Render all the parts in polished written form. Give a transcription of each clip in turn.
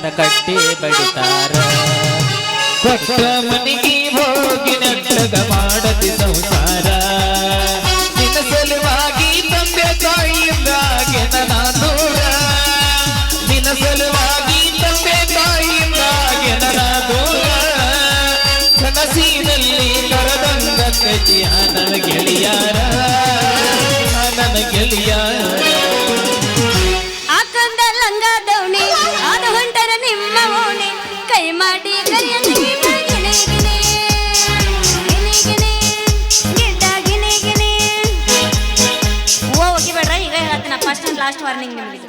ಕಟ್ಟಿ ಬಡಿತಾರ ಕೊಟ್ಟ ಮನೆಗೆ ಹೋಗಿ ನೆಟ್ಟಗ ಮಾಡತಿ ಸಂಸಾರ ನಿನ್ನ ಸಲುವಾಗಿ ತಂದೆ ತಾಯಿಯಿಂದಾಗೆ ನನ್ನ ದೂರ ನಿನ್ನ ಸಲುವಾಗಿ ತಂದೆ ತಾಯಿಯಿಂದಾಗೆ ನನ್ನ ದೂರ ಕನಸಿನಲ್ಲಿ ಕರೆದಂಗ ಕಜಿಯ ನನ್ನ ಗೆಳೆಯಾರ ನನ್ನ ಗೆಳೆಯಾರ ಆಕಂದ ಲಂಗ ದೌಣಿ ಅದು ಹೊಂಟರ ನಿಮ್ಮ ಓಣಿ ಕೈ ಮಾಡಿ ಕರಿಯನಿಗೆ ಹೋಗಿಬೇಡ್ರ ಈಗ ಹೇಳ್ತೀನಿ ಫಸ್ಟ್ ಅಂಡ್ ಲಾಸ್ಟ್ ವಾರ್ನಿಂಗ್ ನಿಮಗೆ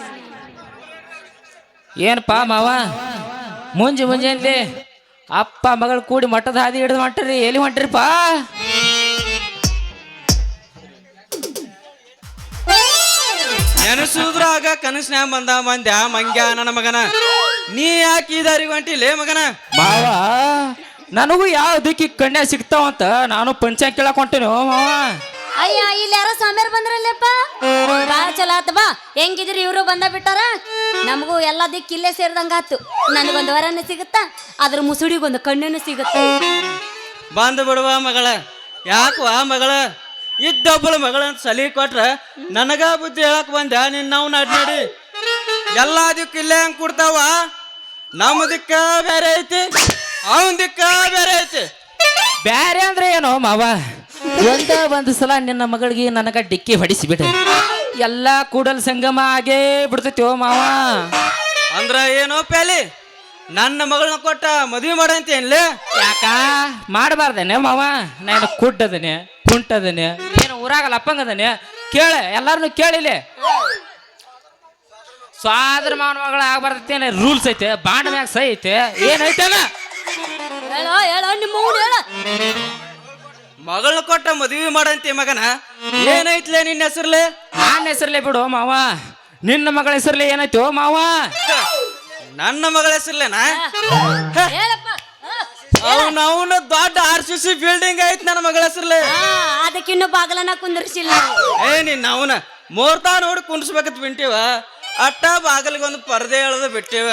ಏನಪ್ಪಾ ಮಾವ ಮುಂಜಾನೆ ಅಪ್ಪ ಮಗಳು ಕೂಡಿ ಮಠದ ಹಾದಿ ಹಿಡಿದು ಹೊಂಟ್ರಿ ಎಲ್ಲಿ ಹೊಂಟ್ರಿಪ್ಪ ನೆನಸುದ್ರಾಗ ಕನಸ್ನ್ಯಾಗ ಬಂದ ಮಂದ್ಯ ಮಂಗ್ಯ ನನ್ನ ಮಗನ ನೀ ಯಾಕೆ ಈ ದಾರಿಗೆ ಹೊಂಟಿಲೇ ಮಗನ ಮಾವ ನನಗೂ ಯಾವ ದಿಕ್ಕಿ ಕನ್ಯಾ ಸಿಗ್ತಾವಂತ ನಾನು ಪಂಚಾಂಗ ಕೇಳಕ್ ಹೊಂಟೇನು ಮಾವ ಅಯ್ಯ ಇಲ್ಲಿ ಯಾರೋ ಸ್ವಾಮಿಯರ್ ಬಂದ್ರಲ್ಲಪ್ಪ ಬಾ ಚಲೋ ಆತ ಬಾ ಹೆಂಗಿದ್ರಿ ಇವರು ಬಂದ ಬಿಟ್ಟಾರ ನಮಗೂ ಎಲ್ಲ ದಿಕ್ಕ ಇಲ್ಲೇ ಸೇರ್ದಂಗ ಆತು ನನಗೊಂದು ವರನೇ ಸಿಗುತ್ತಾ ಅದ್ರ ಮುಸುಡಿಗೊಂದು ಕಣ್ಣನ್ನು ಸಿಗುತ್ತ ಬಂದು ಬಿಡುವ ಮಗಳ ಯಾಕವಾ ಮಗಳ ಇದ್ದೊಬ್ಬಳ ಮಗಳಂತ ಸಲಿ ಕೊಟ್ರ ನನಗ ಬುದ್ಧಿ ಹೇಳಕ್ ಬಂದ್ಯಾ ನಿನ್ನ ನಾವು ನಡಿ ಎಲ್ಲಾ ದಿಕ್ಕ ಇಲ್ಲೇ ಹಂಗ್ ಕೊಡ್ತಾವ ನಮ್ಮ ದಿಕ್ಕ ಬೇರೆ ಐತಿ ಅವನ್ ದಿಕ್ಕ ಬೇರೆ ಐತಿ ಬ್ಯಾರೆ ಅಂದ್ರೆ ಏನೋ ಮಾವ ಒಂದು ಸಲ ನಿನ್ನ ಮಗಳಿಗೆ ನನಗ ಡಿಕ್ಕಿ ಹೊಡಿಸಿಬಿಡ ಎಲ್ಲ ಕೂಡಲ್ ಸಂಗಮ ಆಗೇ ಬಿಡ್ತೈತಿ ಓ ಮಾವ ಅಂದ್ರ ಏನೋ ಪ್ಯಾಲಿ ನನ್ನ ಮಗಳನ್ನ ಕೊಟ್ಟ ಮದ್ವಿ ಮಾಡಂತೇನ್ಲೇ ಯಾಕ ಮಾಡಬಾರ್ದೇನೆ ಮಾವ ನಾನು ಕುಡ್ಡದನೆ ಕುಂಟದನೆ ಏನು ಊರಾಗಲ್ಲ ಅಪ್ಪಂಗದನೆ ಕೇಳ ಎಲ್ಲಾರನು ಕೇಳಿಲೆ ಸ್ವಾದ್ರ ಮಾವನ ಮಗಳ ಆಗ್ಬಾರ್ದೈತೇನೆ ರೂಲ್ಸ್ ಐತೆ ಬಾಂಡ್ ಮ್ಯಾಗ ಸೈ ಐತೆ ಏನೈತೇನ ಹೇಳೋ ಹೇಳೋ ನಿಮ್ಮ ಹೇಳ ಮಗಳನ್ನ ಕೊಟ್ಟ ಮದ್ವಿ ಮಾಡಂತಿ ಮಗನ ಏನೈತ್ಲೆ ನಿನ್ನ ಹೆಸರ್ಲೆ ನನ್ನ ಹೆಸರ್ಲೆ ಬಿಡು ಮಾವ ನಿನ್ನ ಮಗಳ ಹೆಸರ್ಲೆ ಏನಾಯ್ತು ಮಾವ ನನ್ನ ಮಗಳ ಹೆಸರ್ಲೇನಾ ಹೇಳಪ್ಪ ಅವನ ದೊಡ್ಡ RCC ಬಿಲ್ಡಿಂಗ್ ಐತ್ ನನ್ನ ಮಗಳ ಹೆಸರ್ಲೆ ಅದಕ್ಕಿನ್ನು ಬಾಗಲನ ಕುಂದರ್ಸಿಲ್ಲ ಏ ನಿನ್ನ ಅವನ ಮೂರ್ತಾ ನೋಡಿ ಕುಂಡ್ಸ್ಬೇಕತ್ ಬಿಟ್ಟಿವ ಅಟ್ಟ ಬಾಗಲಿಗೊಂದು ಪರದೆ ಎಳೆದು ಬಿಟ್ಟಿವ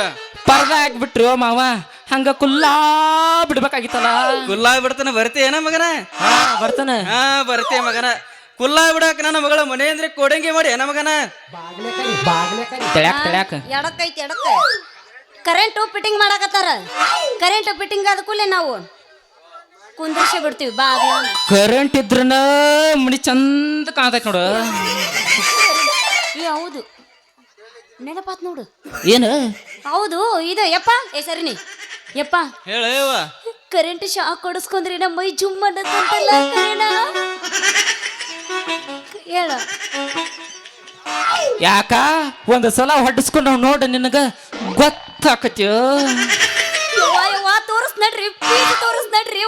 ಪರ್ದ ಹಾಕ್ಬಿಟ್ರಿ ಓ ಮಾವ ಹಂಗ ಕುಲ್ಲಾ ಬಿಡ್ಬೇಕಾಗಿತ್ತಲ್ಲ ಕುಲ್ಲಾ ಬಿಡ್ತಾನ ಬರ್ತೀಯನ ಮಗನ ಬರ್ತಾನ ಬರ್ತೀಯ ಮಗನ ಕುಲ್ಲಾ ಬಿಡಾಕ ನನ್ನ ಮಗಳ ಮನೆ ಅಂದ್ರೆ ಕೊಡಂಗಿ ಮಾಡಿ ಏನ ಮಗನ ತೆಳ್ಯಾಕ ತೆಳ್ಯಾಕ ಎಡಕ್ಕೈತಿ ಎಡಕ್ಕ ಕರೆಂಟು ಫಿಟ್ಟಿಂಗ್ ಮಾಡಕತ್ತಾರ ಕರೆಂಟ್ ಫಿಟ್ಟಿಂಗ್ ಆದ ಕೂಡಲೇ ನಾವು ಕುಂದರ್ಸಿ ಬಿಡ್ತೀವಿ ಬಾಗ್ಲ ಕರೆಂಟ್ ಇದ್ರನ ಮನಿ ಚಂದ ಕಾಣ್ತೈತಿ ನೋಡು ಹೌದು ನೆನಪಾತ್ ನೋಡು ಏನು ಹೌದು ಇದು ಯಪ್ಪ ಸರಿನಿ ಯಪ್ಪ ಹೇಳೇವ ಕರೆಂಟ್ ಶಾಕ್ ಹೊಡಿಸ್ಕೊಂಡ್ರಿ ನಮ್ಮ ಮೈ ಜುಮ್ ಅನ್ನತ್ತಂತಲ್ಲ ಕರೆಣ ಹೇಳ ಯಾಕ ಒಂದು ಸಲ ಹೊಡ್ಸ್ಕೊಂಡು ನೋಡ ನಿನಗ ಗೊತ್ತಾಕತಿ ಯವ್ವ ತೋರಿಸ್ ನಡ್ರಿ ಪೀಠ ತೋರಿಸ್ ನಡ್ರಿ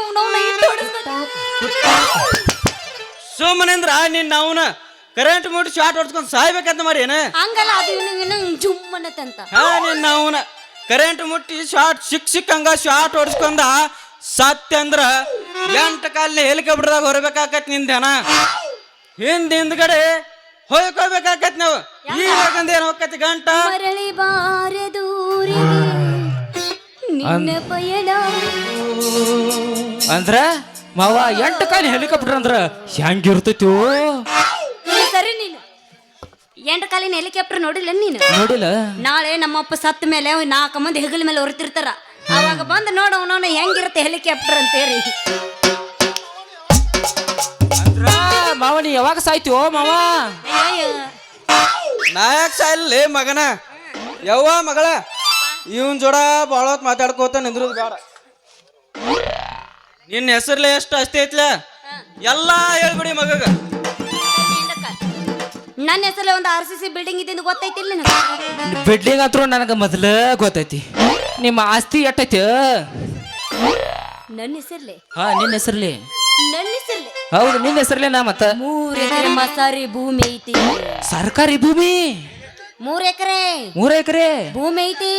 ಸುಮ್ಮನೆಂದ್ರ ನಿನ್ನ ಅವನ ಕರೆಂಟ್ ಮುಟ್ಟಿ ಶಾರ್ಟ್ ಹೊಡ್ಸ್ಕೊಂಡ್ ಸಾಯ್ಬೇಕಂತ ಮಾಡಿ ಏನ ಹಂಗಲ್ಲ ಅದು ಜುಮ್ ಅನ್ನತ್ತಂತ ನಿನ್ನ ಅವನ ಕರೆಂಟ್ ಮುಟ್ಟಿ ಶಾರ್ಟ್ ಸಿಕ್ಕಂಗ ಶಾರ್ಟ್ ಹೊಡ್ಸ್ಕೊಂಡ ಸತ್ಯ ಅಂದ್ರ 8 ಕಾಲಿನ ಹೆಲಿಕಾಪ್ಟರ್ದಾಗ ಹೊರಬೇಕಾಕತ್ ನಿಂದೇನ ಹಿಂದ್ಗಡೆ ಹೋಯ್ಕೋಬೇಕಾಕತ್ ನಾವು ಈಗಂದ ಏನ್ ಹೋಗತಿ ಗಂಟ ಮರಳಿ ಬಾರೆ ದೂರಿ ನಿನ್ನ ಪಯಣ ಅಂದ್ರ ಮಾವ 8 ಕಾಲಿ ಹೆಲಿಕಾಪ್ಟರ್ ಅಂದ್ರ ಹೆಂಗಿರ್ತೈತಿ ಸರಿ ನೀನು 8 ಕಾಲಿನ ಹೆಲಿಕಾಪ್ಟರ್ ನೋಡಿಲ್ಲ ನೀನು ನೋಡಿಲ್ಲ ನಾಳೆ ನಮ್ಮಪ್ಪ ಸತ್ತ ಮೇಲೆ 4 ಮಂದಿ ಹೆಗಲ ಮೇಲೆ ಹೊರತಿರ್ತಾರ ಅವಾಗ ಬಂದು ನೋಡವನ ಹೆಂಗಿರುತ್ತೆ ಹೆಲಿಕಾಪ್ಟರ್ ಅಂತೇಳಿ ಅಂದ್ರ ಮಾವ ನೀ ಯಾವಾಗ ಸಾಯ್ತೀವೋ ಮಾವ ನಾಯಕ್ ಸಾಯ್ಲೇ ಮಗನ ಯವ್ವ ಮಗಳ ಇವನ್ ಜೋಡ ಬಾಳ ಹೊತ್ತು ಮಾತಾಡ್ಕೋತ ನಿಂದ್ರದ್ ಬೇಡ ನಿನ್ನ ಹೆಸರ್ಲೆ ಎಷ್ಟು ಅಷ್ಟೇ ಐತ್ಲ ಎಲ್ಲಾ ಹೇಳ್ಬಿಡಿ ಮಗಗ ನನ್ನ ಹೆಸರಲ್ಲಿ ಒಂದು RCC ಬಿಲ್ಡಿಂಗ್ ಇದ್ದಿಂದ ಗೊತ್ತೈತಿಲ್ಲ ಬಿಲ್ಡಿಂಗ್ ಹತ್ರ ನನಗ ಮೊದಲ ಗೊತ್ತೈತಿ ನಿಮ್ಮ ಆಸ್ತಿ ಎಟ್ಟೈತಿ ನನ್ನ ಹೆಸರ್ಲೆ ನಿನ್ನ ಹೆಸರ್ಲಿ ನನ್ನ ಹೆಸರ್ಲೆ ಹೌದು ನಿನ್ನ ಹೆಸರ್ಲಿ ನಾ ಮತ್ತ 3 ಎಕರೆ ಮಸಾರಿ ಭೂಮಿ ಐತಿ ಸರ್ಕಾರಿ ಭೂಮಿ 3 ಎಕರೆ 3 ಎಕರೆ ಭೂಮಿ ಐತಿ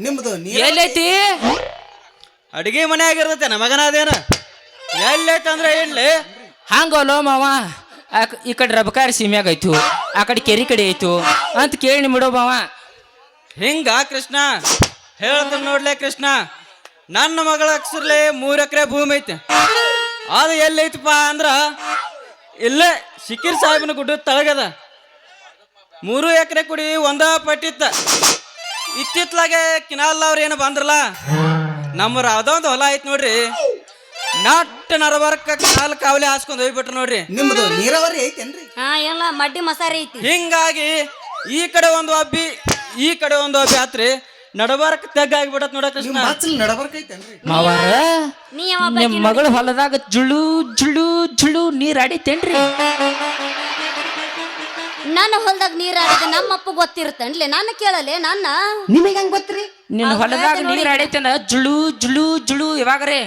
ನಿಮ್ದು ಎಲ್ಲೈತಿ ಅಡಿಗೆ ಮನೆ ಆಗಿರ್ತೈತೆ ನಮಗನ ಅದೇನ ಎಲ್ಲೈತಂದ್ರೆ ಏನ್ಲಿ ಹಂಗಲ್ಲೋ ಮಾವ ಈ ಕಡೆ ರಬಕಾರಿ ಸೀಮ್ಯಾಗ ಐತು ಆ ಕಡೆ ಕೆರಿ ಕಡೆ ಐತು ಅಂತ ಕೇಳಿ ನಿಮಿಡೋ ಮಾವ ಹಿಂಗ ಕೃಷ್ಣ ಹೇಳ್ತಾನೆ ನೋಡ್ಲೆ ಕೃಷ್ಣ, ನನ್ನ ಮಗಳ ಅಕ್ಷರಲೆ 3 ಎಕರೆ ಭೂಮಿ ಐತೆ. ಅದು ಎಲ್ಲೈತಪ್ಪ ಅಂದ್ರ ಇಲ್ಲೇ ಶಿಖಿರ್ ಸಾಹೇಬನ ಗುಡ್ಡದ ತಳಗದ. 3 ಎಕರೆ ಕುಡಿ ಒಂದ ಪಟ್ಟಿತ್ತ. ಇತ್ತಿತ್ಲಾಗೆ ಕಿನಾಲ್ ಅವ್ರ ಏನು ಬಂದ್ರಲ್ಲ, ನಮ್ಮ ಅದೊಂದು ಹೊಲ ಐತಿ ನೋಡ್ರಿ, ನಟ್ಟ ನರಬರ್ಕ ಕಾಲ್ ಕಾವಲಿ ಹಾಸ್ಕೊಂಡ್ ಹೋಗ್ಬಿಟ್ರು ನೋಡ್ರಿ. ನಿಮ್ದು ನೀರಾವರಿ ಐತೇನ್ರಿ? ಹಾ ಎಲ್ಲ ಮಡ್ಡಿ ಮಸಾರಿ ಐತಿ. ಹಿಂಗಾಗಿ ಈ ಕಡೆ ಒಂದು ಅಬ್ಬಿ ಈ ಕಡೆ ಒಂದು ಅಬ್ಬಿ ಆತ್ರಿ, ನಡಬಾರಕ್ ತೆಗ್ಗಾಗಿಬಿಡತ್ ನೋಡ ಕೃಷ್ಣ. ನಿಮ್ ಬಾಚಲ್ ನಡಬರ್ಕ ಐತೇನ್ರಿ? ಮಾವಾರ ನೀ ಯಾವಾಗ ನಿಮ್ ಮಗಳ ಹೊಲದಾಗ ಜುಳು ಜುಳು ಜುಳು ನೀರ್ ಆಡಿತೇನ್ರಿ? ನನ್ನ ಹೊಲದಾಗ ನೀರ್ ಆಡಿದ ನಮ್ಮ ಅಪ್ಪ ಗೊತ್ತಿರುತ್ತನ್ಲಿ, ನಾನು ಕೇಳಲೆ ನನ್ನ ನಿಮಗೆ ಹೆಂಗ್ ಗೊತ್ತ್ರಿ? ನಿನ್ನ ಹೊಲದಾಗ ನೀರ್ ಆಡೈತೇನ ಜುಳು ಜುಳು ಜುಳು ಯಾವಾಗ್ರೆ?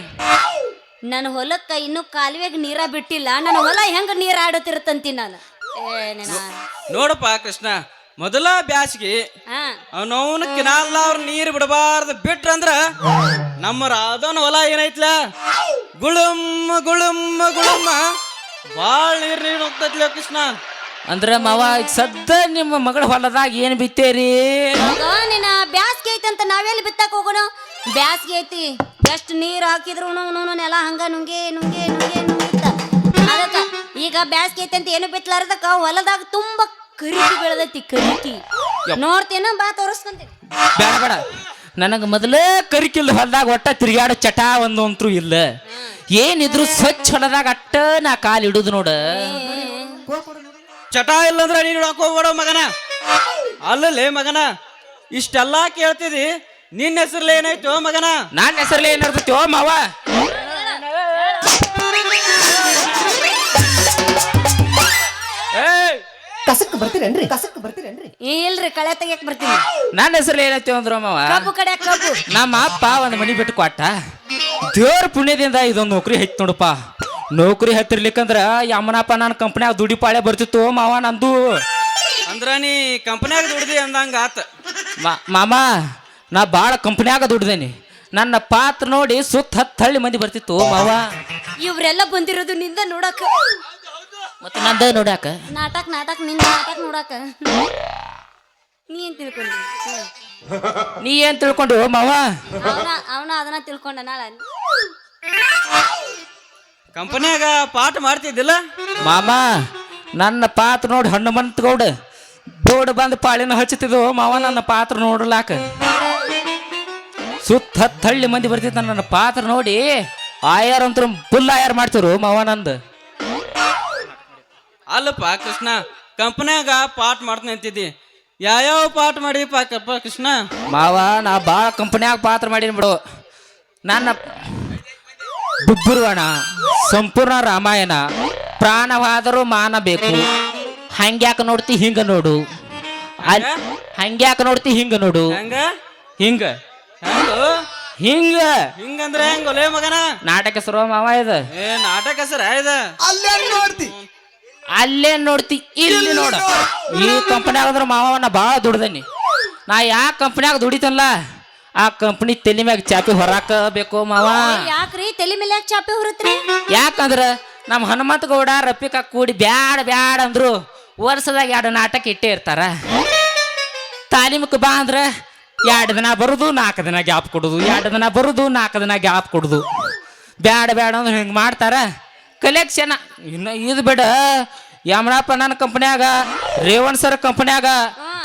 ನನ್ನ ಹೊಲಕ್ಕ ಇನ್ನು ಕಾಲುವೆಗೆ ನೀರ ಬಿಟ್ಟಿಲ್ಲ, ನನ್ನ ಹೊಲ ಹೆಂಗ ನೀರ್ ಆಡುತ್ತಿರುತ್ತಂತಿ ನಾನು. ನೋಡಪ್ಪ ಕೃಷ್ಣ, ಮೊದಲ ಬ್ಯಾಸ್ಗಿ ಹಾ ಅವನವನ ಕಿನಾಲ್ ಅವ್ರ ನೀರ್ ಬಿಡಬಾರ್ದು ಬಿಟ್ರಂದ್ರ ನಮ್ಮ ರಾಧವನ ಹೊಲ ಏನೈತ್ಲ ಗುಳುಮ್ಮ ಗುಳುಮ್ಮ ಗುಳುಮ್ಮ ಬಾಳ್ ನೀರ್ ಹೋಗ್ತೈತ್ಲ ಕೃಷ್ಣ. ಅಂದ್ರ ಮಾವ ಈಗ ಸದ್ದ ನಿಮ್ಮ ಮಗಳ ಹೊಲದಾಗ ಏನ್ ಬಿತ್ತೇರಿ? ನಿನ್ನ ಬ್ಯಾಸ್ಗೆ ಐತಿ ಅಂತ ನಾವೆಲ್ಲಿ ಬಿತ್ತಾಕ ಹೋಗೋಣ? ಬ್ಯಾಸ್ಗೆ ಐತಿ, ಎಷ್ಟು ನೀರ್ ಹಾಕಿದ್ರು ನೆಲ ಹಂಗ ನುಂಗೆ ನುಂಗೆ ನುಂಗೆ ನುಂಗಿತ್ತ. ಅದಕ್ಕ ಈಗ ಬ್ಯಾಸ್ಗೆ ಐತಿ ಅಂತ ಏನು ಬಿತ್ತಲಾರ್ದಕ್ಕ ಹೊಲದಾಗ ತುಂಬಾ ಕರಿಕಿ ಬೆಳೆದೈತಿ. ಕರಿಕಿ ನೋಡ್ತೇನ, ಬಾ ತೋರಿಸ್ಕೊಂತೀನಿ. ಬೇಡ ಬೇಡ, ನನಗ ಮೊದಲೇ ಕರಿಕಿಲ್ ಹೊಲದಾಗ ಒಟ್ಟ ತಿರುಗಾಡೋ ಚಟ ಒಂದಂತ್ರು ಇಲ್ಲ. ಏನಿದ್ರು ಸ್ವಚ್ಛ ಹೊಲದಾಗ ಅಟ್ಟ ನಾ ಕಾಲ್ ಇಡುದು ನೋಡ. ಚಟ ಇಲ್ಲಂದ್ರ ನೀನು ಹೋಗ್ಬೇಡ ಮಗನ. ಅಲ್ಲೇ ಮಗನ, ಇಷ್ಟೆಲ್ಲಾ ಕೇಳ್ತಿದಿ, ನಿನ್ನ ಹೆಸರ್ಲಿ ಏನಾಯ್ತು ಮಗನ? ನನ್ನ ಹೆಸರಲ್ಲಿ ಏನಿರ್ತೈತಿ ಓ ಮಾವ? ಕಸಕ್ ಬರ್ತೀರೇನ್ರಿ? ಕಸಕ್ ಬರ್ತೀರೇನ್ರಿ? ಇಲ್ರಿ, ಕಳೆ ತೆಗಿಯಕ್ ಬರ್ತೀನಿ. ನನ್ನ ಹೆಸರಲ್ಲಿ ಏನೈತಿ ಅಂದ್ರ ಮಾವ, ಕಬ್ಬು ಕಡೆ ಕಬ್ಬು. ನಮ್ಮ ಅಪ್ಪ ಒಂದು ಮನಿ ಬಿಟ್ಟು ಕೊಟ್ಟ. ದೇವ್ರ ಪುಣ್ಯದಿಂದ ಇದೊಂದು ನೌಕರಿ ಹೈತ್ ನೋಡಪ್ಪ. ನೌಕರಿ ಹತ್ತಿರ್ಲಿಕ್ಕಂದ್ರ ಯಮ್ಮನಪ್ಪ ನಾನು ಕಂಪ್ನ್ಯಾಗ ದುಡಿ ಪಾಳೆ ಬರ್ತಿತ್ತು ಮಾವ ನಂದು. ಅಂದ್ರ ನೀ ಕಂಪನ್ಯಾಗ ದುಡ್ದಿ ಅಂದಂಗ ಆತ. ಮಾಮ ನಾ ಭಾಳ ಕಂಪ್ನ್ಯಾಗ ದುಡ್ದೇನಿ. ನನ್ನ ಪಾತ್ರ ನೋಡಿ ಸುತ್ತ 10 ಹಳ್ಳಿ ಮಂದಿ ಬರ್ತಿತ್ತು ಮಾವ. ಇವ್ರೆಲ್ಲ ಬಂದಿರೋದು ನಿಂದ ನೋಡಕ, ಮತ್ತೆ ನಂದ ನೋಡ್ಯಾಕ. ನಾಟಕ ನಾಟಕ ನಿಂದ ನಾಟಕ ನೋಡಾಕ. ನೀ ಏನ್ ತಿಳ್ಕೊಂಡಿ? ನೀ ಏನ್ ತಿಳ್ಕೊಂಡು ಮಾವ? ಅವನ ಅದನ್ನ ತಿಳ್ಕೊಂಡ. ನಾಳೆ ಕಂಪನ್ಯಾಗ ಪಾಠ ಮಾಡ್ತಿದ್ದಿಲ್ಲ ಮಾಮ, ನನ್ನ ಪಾತ್ರ ನೋಡಿ ಹನುಮಂತಗೌಡ ದೊಡ್ಡ ಬಂದು ಪಾಳಿನ ಹಚ್ಚುತ್ತಿದ್ವು ಮಾವ. ನನ್ನ ಪಾತ್ರ ನೋಡ್ಲಾಕ ಸುತ್ತ 10 ಹಳ್ಳಿ ಮಂದಿ ಬರ್ತಿದ್ದ. ನನ್ನ ಪಾತ್ರ ನೋಡಿ ಆಯಾರ ಅಂತ ಫುಲ್ ಆಯಾರ ಮಾಡ್ತಿರು ಮಾವ ನಂದು. ಅಲ್ಲಪ್ಪ ಕೃಷ್ಣ, ಕಂಪನ್ಯಾಗ ಪಾಠ ಮಾಡ್ತೀನಿ ಅಂತಿದ್ದಿ, ಯಾವ್ಯಾವ ಪಾಠ ಮಾಡಿಪ್ಪ ಕೃಷ್ಣ? ಮಾವ ನಾ ಭಾಳ ಕಂಪನ್ಯಾಗ ಪಾತ್ರ ಮಾಡೀನಿ ಬಿಡು. ನನ್ನ ಬುಬ್ಬುರ್ವಣ, ಸಂಪೂರ್ಣ ರಾಮಾಯಣ, ಪ್ರಾಣವಾದರೂ ಮಾನ ಬೇಕು, ಹಂಗ್ಯಾಕ ನೋಡ್ತಿ ಹಿಂಗ ನೋಡು, ಹಂಗ್ಯಾಕ ನೋಡ್ತಿ ಹಿಂಗ ನೋಡು, ಹೆಂಗ ಹಿಂಗ ಹೆಂಗು ಹಿಂಗ ಹಿಂಗಂದ್ರೆ ಹೆಂಗೊಲೆ ಮಗನ? ನಾಟಕ ಹೆಸರು ಮಾವ ಇದು. ಏ ನಾಟಕ ಹೆಸರ ಇದ? ಅಲ್ಲೇ ನೋಡ್ತಿ, ಅಲ್ಲೇ ನೋಡ್ತಿ ಇಲ್ಲಿ ನೋಡ. ಈ ಕಂಪನ್ಯಾಗ ಅಂದ್ರೆ ಮಾವ ನಾ ಭಾಳ ದುಡ್ದನಿ. ನಾ ಯಾವ ಕಂಪನ್ಯಾಗ ದುಡಿತಲ್ಲ ಆ ಕಂಪನಿ ತಲೆ ಮ್ಯಾಗ ಚಾಪಿ ಹೊರಾಕ ಬೇಕು ಮಾವ. ಯಾಕ್ರಿ ತಲೆ ಮೇಲೆ ಯಾಕೆ ಚಾಪೆ ಹುರುತ್ರಿ? ಯಾಕಂದ್ರ ನಮ್ಮ ಹನುಮಂತ ಗೌಡ ರಫಿಕಾ ಕೂಡಿ ಬ್ಯಾಡ ಬ್ಯಾಡ ಅಂದ್ರು ವರ್ಷದಾಗ 2 ನಾಟಕ ಇಟ್ಟೇ ಇರ್ತಾರ. ತಾಲೀಮಕ್ಕೆ ಬಾ ಅಂದ್ರ 2 ದಿನ ಬರುದು 4 ದಿನ ಗ್ಯಾಪ್ ಕೊಡುದು, 2 ದಿನ ಬರುದು 4 ದಿನ ಗ್ಯಾಪ್ ಕೊಡುದು. ಬ್ಯಾಡ ಬ್ಯಾಡ ಅಂದ್ರೆ ಹಿಂಗೆ ಮಾಡ್ತಾರ. ಕಲೆಕ್ಷನ್ ಇನ್ನು ಇದು ಬೇಡ. ಯಮನಪ್ಪ ನನ್ನ ಕಂಪನ್ಯಾಗ, ರೇವಣ್ ಸರ್ ಕಂಪನ್ಯಾಗ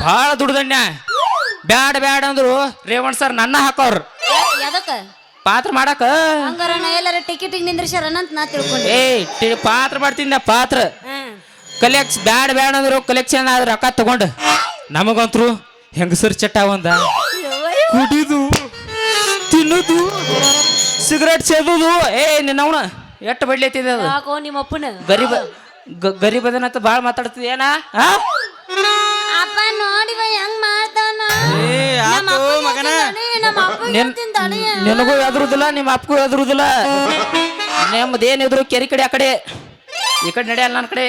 ಭಾಳ ದುಡ್ದಣ್ಣ. ಬ್ಯಾಡ ಬ್ಯಾಡ ಅಂದ್ರು ರೇವಣ್ ಸರ್ ನನ್ನ ಹಾಕೋರು ಯಾದಕ್ಕ ಪಾತ್ರ ಮಾಡಕ. ಹಂಗಾರ ನಾ ಎಲ್ಲಾರ ಟಿಕೆಟಿಗೆ ನಿಂದ್ರಿಸ್ಯಾರನಂತ ನಾ ತಿಳ್ಕೊಂಡೆ. ಪಾತ್ರ ಮಾಡ್ತೀನಿ ಪಾತ್ರ. ಬ್ಯಾಡ ಬ್ಯಾಡ ಅಂದ್ರು ಕಲೆಕ್ಷನ್ ಆದ್ರೆ ರೊಕ್ಕ ತಗೊಂಡು ನಮಗಂತ್ರು ಹೆಂಗಸರ್ ಚಟ ಒಂದ, ಕುಡಿದು ತಿನ್ನುದು, ಸಿಗರೇಟ್ ಸೇದುದು. ನಿನ್ನವನ ಎಷ್ಟು ಬಡ್ಲೈತಿದೆ ಅದು. ಯಾಕೋ ನಿಮ್ಮ ಅಪ್ಪನ ಗರೀಬದನಂತ ಭಾಳ ಮಾತಾಡ್ತಿದ್ದೆ ಏನ? ಅಪ್ಪ ನೋಡಿವ ಹೆಂಗ್ ಮಾಡ್ತಾನ. ಮಗನ ನಿನಗೂ ಎದುರುದಿಲ್ಲ, ನಿಮ್ಮ ಅಪ್ಪಗೂ ಎದುರುದಿಲ್ಲ. ನಿಮ್ದೇನಿದ್ರು ಕೆರೆ ಕಡೆ ಆ ಕಡೆ, ಈ ಕಡೆ ನಡೆಯಲ್ಲ ನನ್ನ ಕಡೆ.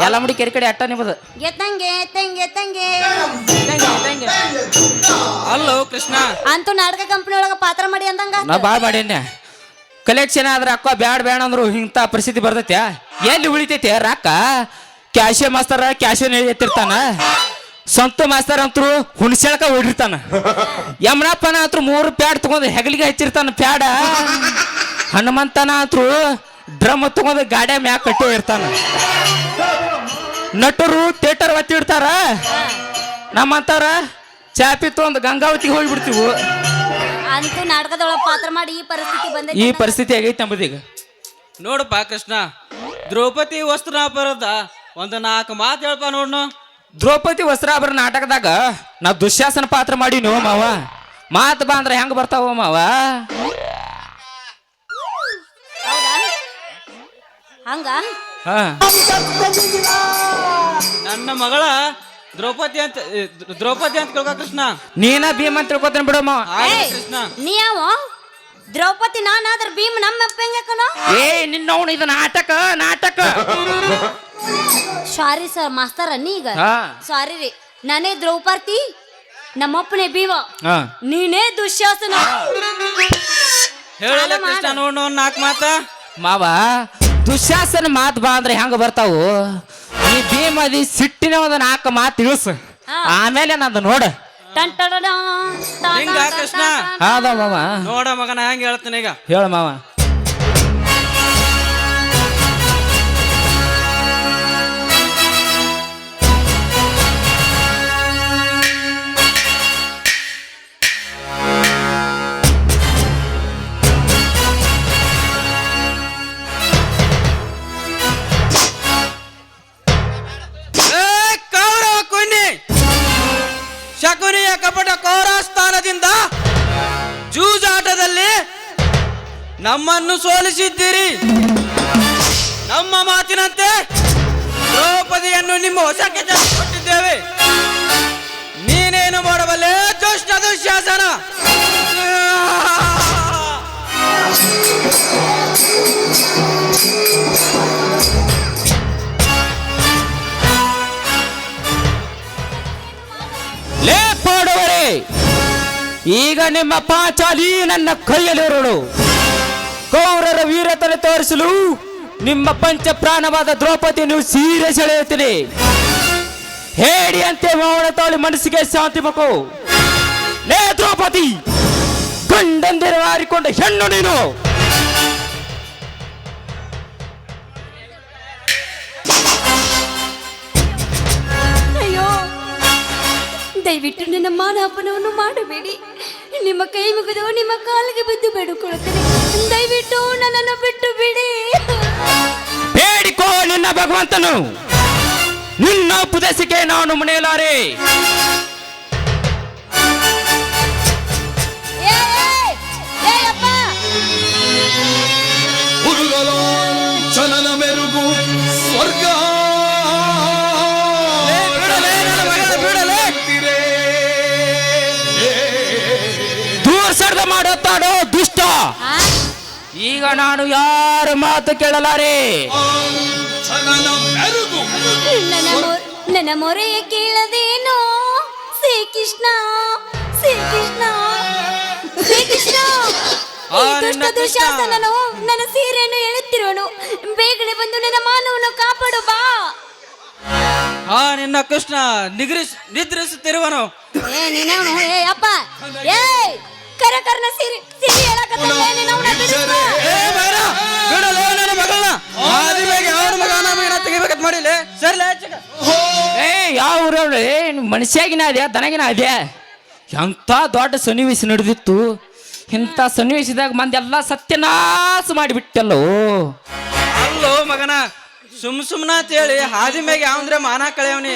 ಎಲ್ಲ ಮುಡಿ ಕೆರೆ ಕಡೆ ಅಟ್ಟ ನಿಮ್ಮದು. ಗೆತ್ತಂಗೆ ಎತ್ತಂಗೆ ಅಲ್ಲೋ ಕೃಷ್ಣ, ಅಂತೂ ನಾಟಕ ಕಂಪನಿ ಒಳಗ ಪಾತ್ರ ಮಾಡಿ ಅಂದಂಗ ನಾ ಭಾಳ ಮಾಡೇನೆ. ಕಲೆಕ್ಷನ್ ಆದ್ರೆ ಅಕ್ಕ ಬ್ಯಾಡ ಬ್ಯಾಡ ಅಂದ್ರು ಇಂಥ ಪರಿಸ್ಥಿತಿ ಬರ್ತೈತೆ. ಎಲ್ಲಿ ಉಳಿತೈತೆ ರೊಕ್ಕ? ಕ್ಯಾಶೆ ಮಾಸ್ತರ ಕ್ಯಾಶೆ ಎತ್ತಿರ್ತಾನ. ಸ್ವಂತ ಮಾಸ್ತರ್ ಅಂತರು ಹುಣಸೆಳಕ ಹೊಡಿರ್ತಾನ. ಯಮನಪ್ಪನ ಅಂತರು 3 ಪ್ಯಾಡ್ ತಗೊಂಡು ಹೆಗಲಿಗೆ ಹಚ್ಚಿರ್ತಾನ ಪ್ಯಾಡ. ಹನುಮಂತನ ಅಂತರು ಡ್ರಮ್ ತಗೊಂಡು ಗಾಡಿ ಮ್ಯಾಗ ಕಟ್ಟಿ ಇರ್ತಾನ. ನಟರು ಥಿಯೇಟರ್ ಒತ್ತಿಡ್ತಾರ, ನಮ್ಮಂತಾರ ಚಾಪಿ ತಗೊಂಡು ಗಂಗಾವತಿಗೆ ಹೋಗ್ಬಿಡ್ತೀವಿ. ಅಂತೂ ನಾಟಕದೊಳಗೆ ಪಾತ್ರ ಮಾಡಿ ಈ ಪರಿಸ್ಥಿತಿ ಬಂದ ಈ ಪರಿಸ್ಥಿತಿ ಆಗೈತೆ ನಮ್ಮದೀಗ. ನೋಡಪ್ಪ ಕೃಷ್ಣ, ದ್ರೌಪದಿ ವಸ್ತ್ರಾಪರದ ಒಂದು 4 ಮಾತು ಹೇಳ್ಪ ನೋಡ್ನು. ದ್ರೌಪದಿ ವಸ್ತ್ರಾಭರಣ ನಾಟಕದಾಗ ನಾ ದುಶ್ಯಾಸನ ಪಾತ್ರ ಮಾಡೀನು ಮಾವ. ಮಾತು ಬಾ ಅಂದ್ರೆ ಹೆಂಗ ಬರ್ತಾವ ಮಾವ? ಹೌದಾ? ಹಂಗ ಹಾ, ನನ್ನ ಮಗಳ ದ್ರೌಪದಿ ಅಂತ ಕೇಳ್ಕ ಕೃಷ್ಣ. ನೀನ ಭೀಮ್ ಅಂತ ತಿಳ್ಕೊತಾನೆ ಬಿಡು ಮಾವ. ಆಯ್ತು ಕೃಷ್ಣ. ನೀ ಯಾವ ದ್ರೌಪದಿ ನಾನಾದ್ರ ಭೀಮ್ ನಮ್ಮ ಅಪ್ಪಂಗಕನೋ. ಏ ನಿನ್ನವನು ಇದು ನಾಟಕ ನಾಟಕ. ಸಾರಿ ಸರ್ ಮಾಸ್ತರ ನೀಗ ಹಾ ಸಾರಿ ರೀ. ನಾನೇ ದ್ರೌಪದಿ, ನಮ್ಮಪ್ಪನೇ ಭೀಮ, ಹಾ ನೀನೇ ದುಶ್ಯಾಸನ. ಹೇಳಲ್ಲ ಕೃಷ್ಣ ನೋಡ್ 4 ಮಾತ. ಮಾವ, ದುಶ್ಯಾಸನ ಮಾತು ಬಾ ಅಂದ್ರೆ ಹೆಂಗ ಬರ್ತಾವು? ಈ ಭೀಮದಿ ಸಿಟ್ಟಿನ ಒಂದು 4 ಮಾತು ಇಳಿಸು, ಹಾ. ಆಮೇಲೆ ನಂದು ನೋಡ. ಹಿಂಗ ಕೃಷ್ಣ ಹೌದಾ ಮಾವ? ನೋಡ ಮಗನ ಹೆಂಗ ಹೇಳ್ತೀನಿ ಈಗ. ಹೇಳ ಮಾವ. ಕೌರವ ಕುನ್ನಿ ಶಕುನಿಯ ಕಪಟ ಕೌರ ಸ್ಥಾನದಿಂದ ಜೂಜಾಟದಲ್ಲಿ ನಮ್ಮನ್ನು ಸೋಲಿಸಿದ್ದೀರಿ. ನಮ್ಮ ಮಾತಿನಂತೆ ದ್ರೌಪದಿಯನ್ನು ನಿಮ್ಮ ವಶಕ್ಕೆ ಕೊಟ್ಟಿದ್ದೇವೆ. ನೀನೇನು ಮಾಡಬಲ್ಲೆ ದುಷ್ಟ ದುಶ್ಯಾಸನ? ಲೇ ಪಾಂಡವರೇ, ಈಗ ನಿಮ್ಮ ಪಾಂಚಾಲಿ ನನ್ನ ಕೈಯಲ್ಲಿರೋಳು. ಕೌರರ ವೀರತನ ತೋರಿಸಲು ನಿಮ್ಮ ಪಂಚ ಪ್ರಾಣವಾದ ದ್ರೌಪದಿಯನ್ನು ಸೀರೆ ಸೆಳೆಯುತ್ತೀನಿ. ಹೇಡಿಯಂತೆ ಮೌನ ತಾಳಿ ಮನಸ್ಸಿಗೆ ಶಾಂತಿ ಬೇಕು. ಲೇ ದ್ರೌಪದಿ, ಗಂಡಂದಿರ ಹಾರಿಕೊಂಡ ಹೆಣ್ಣು ನೀನು. ಅಯ್ಯೋ, ದಯವಿಟ್ಟು ನನ್ನ ಮಾನಹಾಪನವನ್ನು ಮಾಡಬೇಡಿ. ನಿಮ್ಮ ಕೈ ಮುಗಿದು ನಿಮ್ಮ ಕಾಲಿಗೆ ಬಿದ್ದು ಬೇಡಿಕೊಳ್ಳುತ್ತೇನೆ. ದಯವಿಟ್ಟು ನನ್ನನ್ನು ಬಿಟ್ಟು ಬಿಡಿ. ಬೇಡಿಕೋ ನಿನ್ನ ಭಗವಂತನು. ನಿನ್ನ ಉಪದೇಶಕ್ಕೆ ನಾನು ಮನೆಯಲಾರೆ. ಏ, ಏ, ಏ ಅಪ್ಪ, ಚಲನ ಮೆರುಗು ಸ್ವರ್ಗ ದೂರ ಸಡ್ದ ಮಾಡುತ್ತಾಡೋ ದುಷ್ಟ. ಆ? ಈಗ ನಾನು ಯಾರ ಮಾತು ಕೇಳಲಾರೆ. ಚಲನ ಮೆರುಗು ನನ್ನ ಮೊರೆಯ ಕೇಳದೇನೋ ಶ್ರೀಕೃಷ್ಣ, ಶ್ರೀಕೃಷ್ಣ, ಶ್ರೀಕೃಷ್ಣ. ಈ ದುಷ್ಟ ದುಶ್ಯಾಸನನು ನನ್ನ ಸೀರೆಯನ್ನು ಎಳುತ್ತಿರೋನು. ಬೇಗನೆ ಬಂದು ನನ್ನ ಮಾನವನ್ನು ಕಾಪಾಡು ಬಾ. ನಿನ್ನ ಕೃಷ್ಣ ನಿದ್ರಿಸುತ್ತಿರುವನು. ಏ ನೀನವನು, ಏ ಅಪ್ಪ, ಏ ಕರಕರ್ನ ಸೀರೆ ಸೀರೆ ಹೇಳಕತ್ತಲ್ಲ, ನೀನವನ ಬಿಡಿಸ್ಬಾ. ಬಿಡಲೇ ನನ್ನ ಮಗಳನ್ನ. ಆದಿವಾಗಿ ಅವ್ರ ಮಗನ ಮಗನ ತೆಗಿಬೇಕಂತ ಮಾಡಿಲ್ಲ. ಸರಿ ಏ ಯಾವ ಊರವ್ರೆ? ಮನುಷ್ಯಾಗಿನ ಅದೇ ದನಗಿನ ಅದೇ. ಎಂಥ ದೊಡ್ಡ ಸನ್ನಿವೇಶ ನಡೆದಿತ್ತು. ಇಂಥ ಸನ್ನಿವೇಶದಾಗ ಮಂದೆಲ್ಲ ಸತ್ಯನಾಶ ಮಾಡಿಬಿಟ್ಟಲ್ಲೋ. ಅಲ್ಲೋ ಮಗನ, ಸುಮ್ನ ಅಂತ ಹೇಳಿ ಹಾದಿ ಮ್ಯಾಗ ಯಾವಂದ್ರೆ ಮಾನ ಕಳೆಯವನಿ.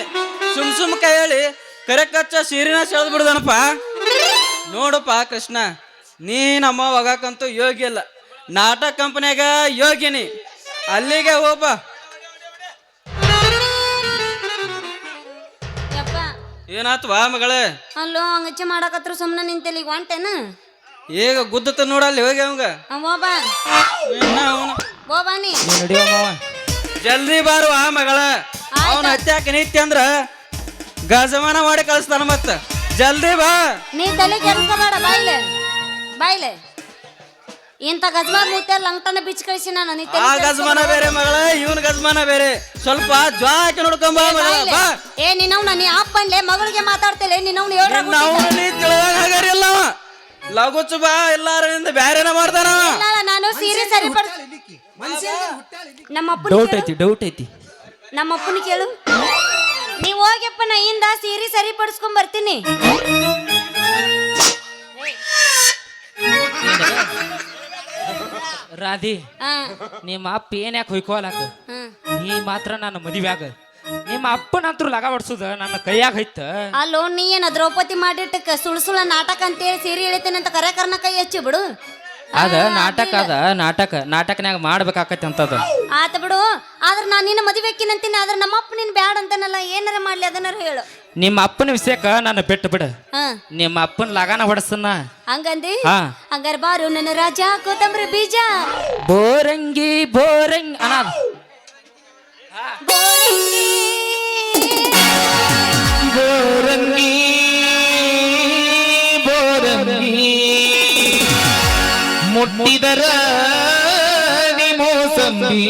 ಸುಮ್ ಹೇಳಿ ಕರೆಕಚ್ಚ ಸೀರಿನ ಸೆಳೆದು ಬಿಡುದನಪ್ಪ. ನೋಡಪ್ಪ ಕೃಷ್ಣ, ನೀ ನಮ್ಮ ಹೋಗಕ್ಕಂತೂ ಯೋಗ್ಯ ಇಲ್ಲ. ನಾಟಕ ಕಂಪನಿಯಾಗ ಯೋಗ್ಯನಿ, ಅಲ್ಲಿಗೆ ಹೋಗ್ಬ. ಯಪ್ಪ, ಏನಾತ್ವಾ ಮಗಳೇ? ಅಲ್ಲೋ ಹಂಗಚ್ಚೆ ಮಾಡಕತ್ರ ಸುಮ್ಮನೆ ನಿಂತಲ್ಲಿ ಈಗ ಹೊಂಟೇನ? ಈಗ ಗುದ್ದತ ನೋಡಲ್ಲಿ ಹೋಗಿ ಅವಂಗ. ಬಾ ಅವನು ಬೋ ಬಾನಿ. ನಡಿಯೋ ಮಾವ. ಜಲ್ದಿ ಬಾರುವ ಮಗಳ. ಅವನ ಹತ್ಯಾಕ ನಿತ್ಯ ಅಂದ್ರ ಗಜಮಾನ ಮಾಡಿ ಕಳಿಸ್ತಾನ. ಮತ್ತ ಜಲ್ದಿ ಬಾ. ನೀ ತಲೆ ಕೆಡಿಸ್ಕೋಬೇಡ, ಬಾಯ್ಲೆ ಬಾಯ್ಲೆ. ಇಂಥ ಗಜ್ಮಾ ಮೂತ್ಯ ಲಂಗ್ಟನ ಬಿಚ್ಚ ಕಳಿಸಿ ನಾನು ನೀ ತಲೆ ಆ ಗಜ್ಮಾನ ಬೇರೆ ಮಗಳ ಇವನ್ ಗಜ್ಮಾನ ಬೇರೆ ಸ್ವಲ್ಪ ಜ್ವಾ ಹಾಕಿ ನೋಡ್ಕೊಂಬ ಮಗಳ ಬಾ ಏ ನಿನ್ನವ್ನ ನೀ ಅಪ್ಪನ್ಲೆ ಮಗಳಿಗೆ ಮಾತಾಡ್ತೇಲೆ ನಿನ್ನವ್ನ ನಾವು ತಿಳಿದಾಗ ಹಾಗಾರಿಲ್ಲ ಲಗುಚ್ಚು ಬಾ ಎಲ್ಲಾರಿಂದ ಬ್ಯಾರೇನ ಮಾಡ್ತಾನ ನಾನು ಸೀರೆ ಸರಿಪಡಿಸ್ ನಮ್ಮ ಡೌಟ್ ಅಪ್ಪನ ಐತಿ ಡೌಟ್ ಐತಿ ನಮ್ಮ ಅಪ್ಪನ ಕೇಳು ನೀವ್ ಹೋಗ್ಯಪ್ಪ ನಾ ಇಂದ ಸೀರೆ ಸರಿಪಡಿಸ್ಕೊಂಡ್ ಬರ್ತೀನಿ ರಾಧಿ ಹಾ ನಿಮ್ಮ ಅಪ್ಪ ಏನ್ ಯಾಕೆ ಹೊಯ್ಕೋಲಾಕ ಹಾ ನೀ ಮಾತ್ರ ನನ್ನ ಮದುವ್ಯಾಗ ನಿಮ್ಮ ಅಪ್ಪನಂತೂ ಲಗ ಹೊಡ್ಸುದ ನನ್ನ ಕೈಯಾಗ ಐತ ಅಲ್ಲೋ ನೀ ಏನ ದ್ರೌಪದಿ ಮಾಡಿಟ್ಟಕ್ಕ ಸುಳ್ಸುಳ ನಾಟಕ ಅಂತೇಳಿ ಸೀರೆ ಎಳಿತೇನೆ ಅಂತ ಕರ್ನ ಕೈ ಹಚ್ಚಿ ಬಿಡು ಅದ ನಾಟಕನ್ಯಾಗ ಮಾಡ್ಬೇಕಾಕತಿ ಅಂತದ ಆತ ಬಿಡು ಆದ್ರ ನಾನ್ ನಿನ್ನ ಮದುವೆಕ್ಕಿನಂತೀನಿ ಆದ್ರ ನಮ್ಮ ಅಪ್ಪ ನಿನ್ ಬ್ಯಾಡ ಅಂತನಲ್ಲ ಏನಾರ ಮಾಡ್ಲಿ ಅದನ್ನಾರ ಹೇಳು ನಿಮ್ಮ ಅಪ್ಪನ ವಿಷಯಕ್ಕ ನನ್ನ ಬಿಟ್ಟು ಬಿಡ ಹಾ ನಿಮ್ಮ ಅಪ್ಪನ ಲಗಾನ ಹೊಡಸನ್ನ ಹಂಗಂದಿ ಹಾ ಹಂಗಾರ ಬಾರು ನನ್ನ ರಾಜ ಕೊತ್ತಂಬರಿ ಬೀಜ ಬೋರಂಗಿ ಬೋರಂಗ್ ಅನಾದ ಬೋರಂಗಿ. ಬೋರಂಗಿ ಬೋರಂಗಿ ಮುಟ್ಟಿದರ ಮೋಸಂಬಿ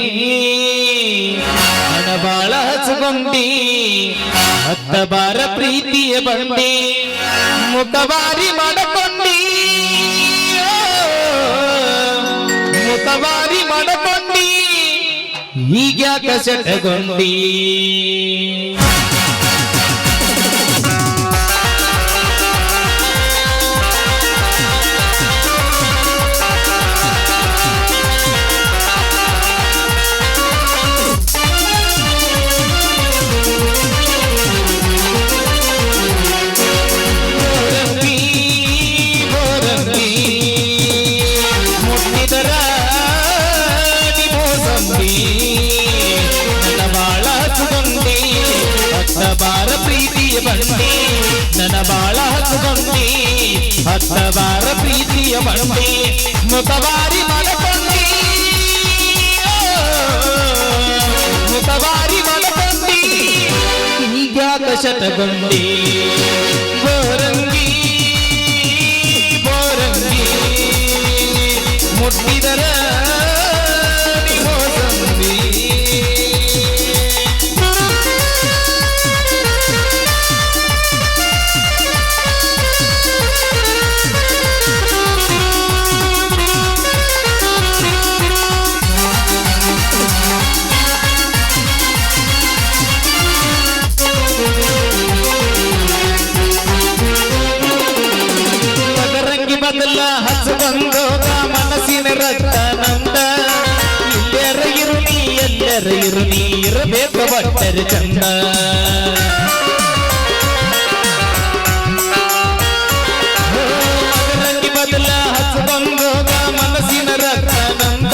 ಹಣಬಾಳ ಹಚ್ಚಗೊಂಡಿ ಹತ್ತ ಬಾರ ಪ್ರೀತಿಯ ಬಂಡಿ ಮುಖವಾರಿ ಮಾಡಕೊಂಡಿ ಮುಖವಾರಿ ಮಾಡಕೊಂಡಿ ಈಗ್ಯಾಕ ಸೆಟಗೊಂಡಿ ಬಾರ ಪ್ರೀತಿಯ ಬಂಡಿ ನನ್ನ ಬಾಳ ಹಚ್ಚಗೊಂಡಿ ಹತ್ತ ಬಾರ ಪ್ರೀತಿಯ ಬಂಡಿ ಮುಖವಾರಿ ಮಾಡಕೊಂಡಿ ಮುಖವಾರಿ ಮಾಡಕೊಂಡಿ ಈಗ್ಯಾಕ ಶತಗೊಂಡಿ ಬೋರಂಗಿ ಬೋರಂಗಿ ಮುಟ್ಟಿದರ ಮೋಸಂಬಿ ಬದಲ ಹಚ್ಚಬಂದೋಗ ಮನಸ್ಸಿನ ರಕ್ತಾನಂದ ಇಲ್ಲೆರ ಇರುನಿ ಎಲ್ಲರ ಇರುನಿ ಇರಬೇಕು ಬಟ್ಟರೆ ಚಂದ ಮಗರಂಗಿ ಬದಲ ಹಚ್ಚಬಂದೋಗ ಮನಸ್ಸಿನ ರಕ್ತಾನಂದ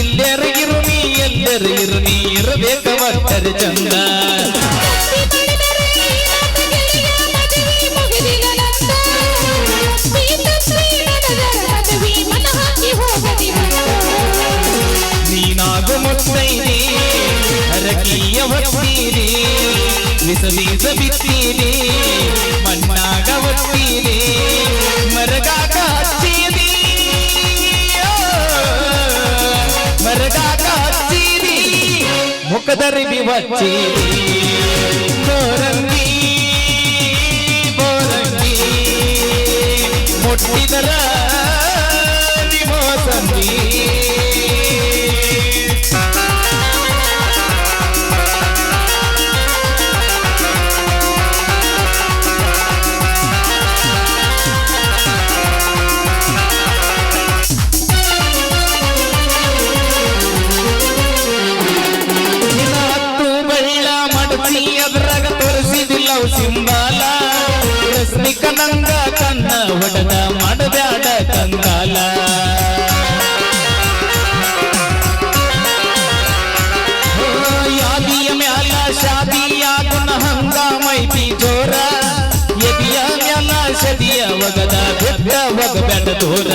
ಇಲ್ಲೆರ ಇರುನಿ ಎಲ್ಲರ ಇರುನಿ ಇರಬೇಕು ಬಟ್ಟರೆ ಚಂದ ನೀನಾಗು ಮುತ್ತೈದೆ ಹರಕೀಯ ಹೊತ್ತೀರಿ ವಿಸ ಬೀಸ ಬಿತ್ತೀರಿ ಮಣ್ಣಾಗ ಒತ್ತೀರಿ ಮರಗಾಕ ಹಚ್ಚಿರಿ ಮರಗಾಕ ಹಚ್ಚಿರಿ ಮುಖದರಿಬಿ ಹಚ್ಚಿರಿ ಬೋರಂಗಿ ಬೋರಂಗಿ ಮುಟ್ಟಿದರ ಮೋಸಂಬಿ ಅದ್ರಾಗ ತೋರಿಸಿದಿಲ್ಲ ಸಿಂಬಾಲ ರಸ್ನಿಕನಂಗ ಕನ್ನ ಹೊಡೆದ ಮಾಡಬ್ಯಾಡ ಕಂಗಾಲ ಯಾದಿಯ ಮ್ಯಾಲ ಶಾದಿಯಾಗುನ ಹಂಗಾಮೈತಿ ಜೋರ ಎದಿಯ ಮ್ಯಾಲ ಸದಿಯ ಒಗದ ಬೆಟ್ಟ ಒಗಬ್ಯಾಡ ದೂರ